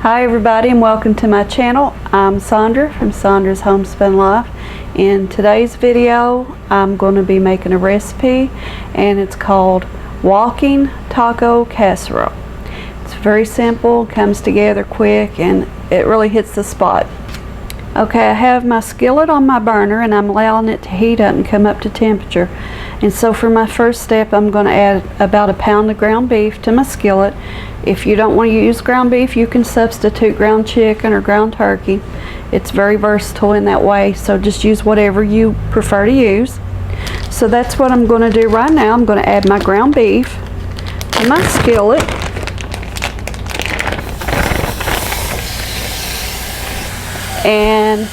Hi everybody, and welcome to my channel. I'm Sandra from Sandra's Homespun Life. In today's video I'm going to be making a recipe, and it's called walking taco casserole. It's very simple, comes together quick, and it really hits the spot. Okay, I have my skillet on my burner and I'm allowing it to heat up and come up to temperature. And so for my first step, I'm going to add about a pound of ground beef to my skillet. If you don't want to use ground beef, you can substitute ground chicken or ground turkey. It's very versatile in that way, so just use whatever you prefer to use. So that's what I'm going to do right now. I'm going to add my ground beef to my skillet. And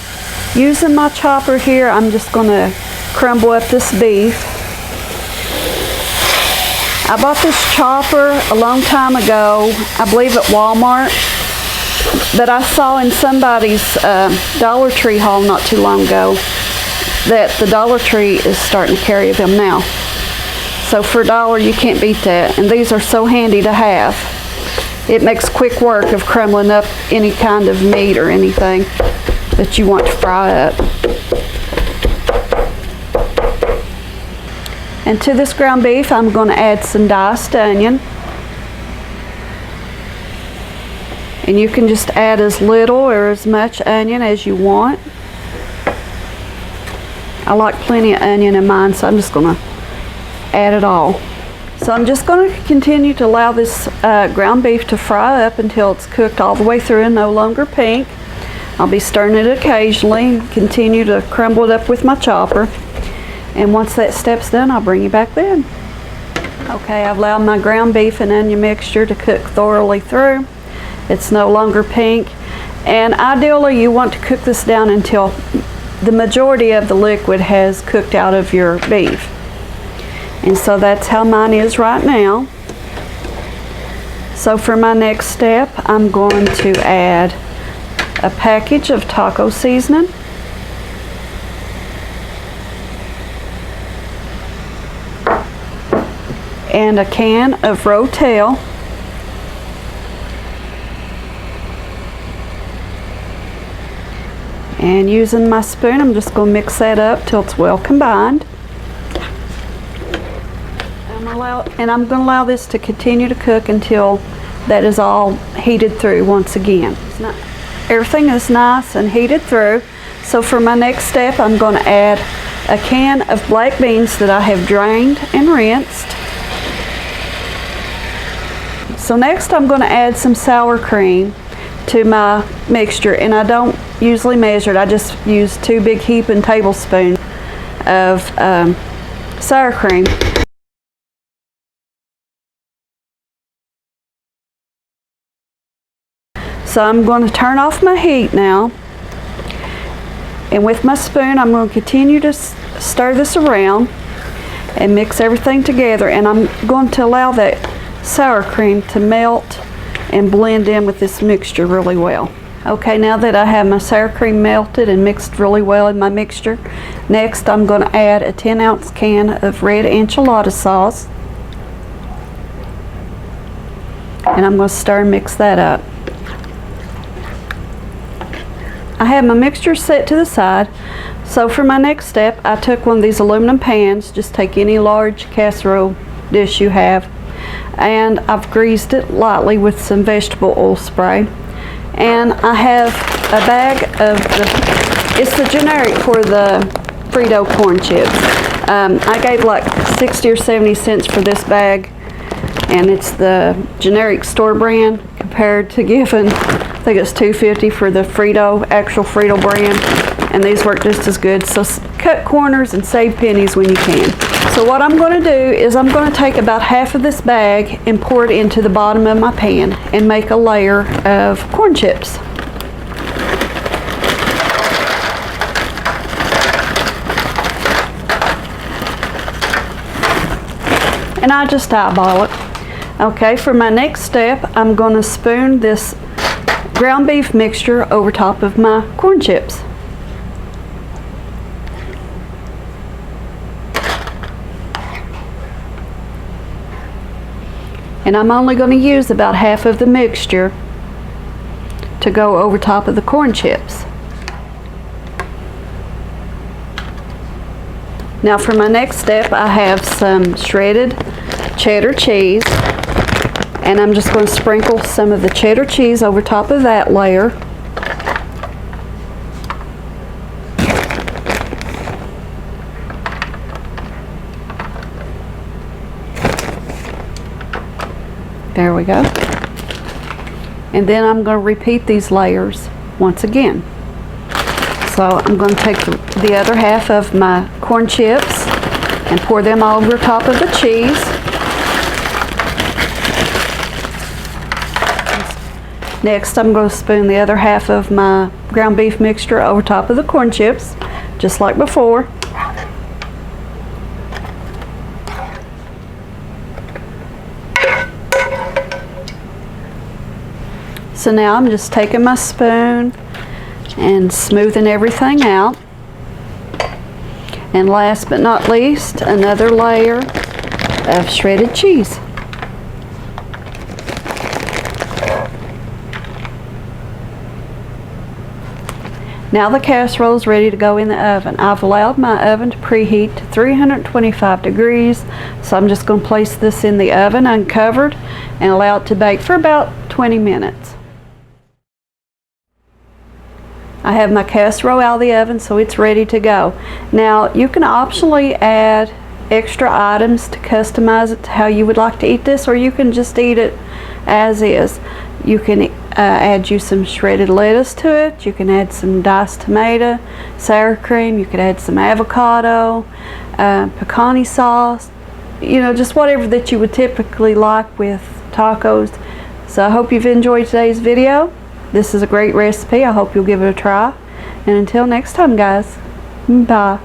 using my chopper here, I'm just going to crumble up this beef. I bought this chopper a long time ago, I believe at Walmart, but I saw in somebody's Dollar Tree haul not too long ago that the Dollar Tree is starting to carry them now. So for $1 you can't beat that, and these are so handy to have. It makes quick work of crumbling up any kind of meat or anything that you want to fry up. And to this ground beef, I'm going to add some diced onion. And you can just add as little or as much onion as you want. I like plenty of onion in mine, so I'm just going to add it all. So I'm just going to continue to allow this ground beef to fry up until it's cooked all the way through and no longer pink. I'll be stirring it occasionally and continue to crumble it up with my chopper. And once that step's done, I'll bring you back then. Okay, I've allowed my ground beef and onion mixture to cook thoroughly through. It's no longer pink. And ideally, you want to cook this down until the majority of the liquid has cooked out of your beef. And so that's how mine is right now. So for my next step, I'm going to add a package of taco seasoning. And a can of Rotel. And using my spoon, I'm just going to mix that up till it's well combined. And I'm going to allow this to continue to cook until that is all heated through once again. Everything is nice and heated through. So for my next step, I'm going to add a can of black beans that I have drained and rinsed. So next I'm going to add some sour cream to my mixture, and I don't usually measure it. I just use 2 big heaping tablespoons of sour cream. So I'm going to turn off my heat now, and with my spoon I'm going to continue to stir this around and mix everything together, and I'm going to allow that sour cream to melt and blend in with this mixture really well. Okay, now that I have my sour cream melted and mixed really well in my mixture, next I'm going to add a 10-ounce can of red enchilada sauce, and I'm going to stir and mix that up. I have my mixture set to the side. So for my next step, I took one of these aluminum pans. Just take any large casserole dish you have, and I've greased it lightly with some vegetable oil spray. And I have a bag of it's the generic for the Frito corn chips. I gave like 60 or 70 cents for this bag, and it's the generic store brand compared to giving, I think it's $2.50 for the actual Frito brand, and these work just as good. So cut corners and save pennies when you can. So what I'm going to do is I'm going to take about half of this bag and pour it into the bottom of my pan and make a layer of corn chips. And I just eyeball it. Okay, for my next step, I'm going to spoon this ground beef mixture over top of my corn chips. And I'm only going to use about half of the mixture to go over top of the corn chips. Now for my next step, I have some shredded cheddar cheese, and I'm just going to sprinkle some of the cheddar cheese over top of that layer. There we go. And then I'm going to repeat these layers once again. So I'm going to take the other half of my corn chips and pour them all over top of the cheese. Next, I'm going to spoon the other half of my ground beef mixture over top of the corn chips, just like before. So now I'm just taking my spoon and smoothing everything out. And last but not least, another layer of shredded cheese. Now the casserole is ready to go in the oven. I've allowed my oven to preheat to 325 degrees, so I'm just going to place this in the oven uncovered and allow it to bake for about 20 minutes. I have my casserole out of the oven, so it's ready to go. Now you can optionally add extra items to customize it to how you would like to eat this, or you can just eat it as is. You can add you some shredded lettuce to it. You can add some diced tomato, sour cream. You could add some avocado, pecani sauce. You know, just whatever that you would typically like with tacos. So I hope you've enjoyed today's video. This is a great recipe. I hope you'll give it a try. And until next time, guys, bye.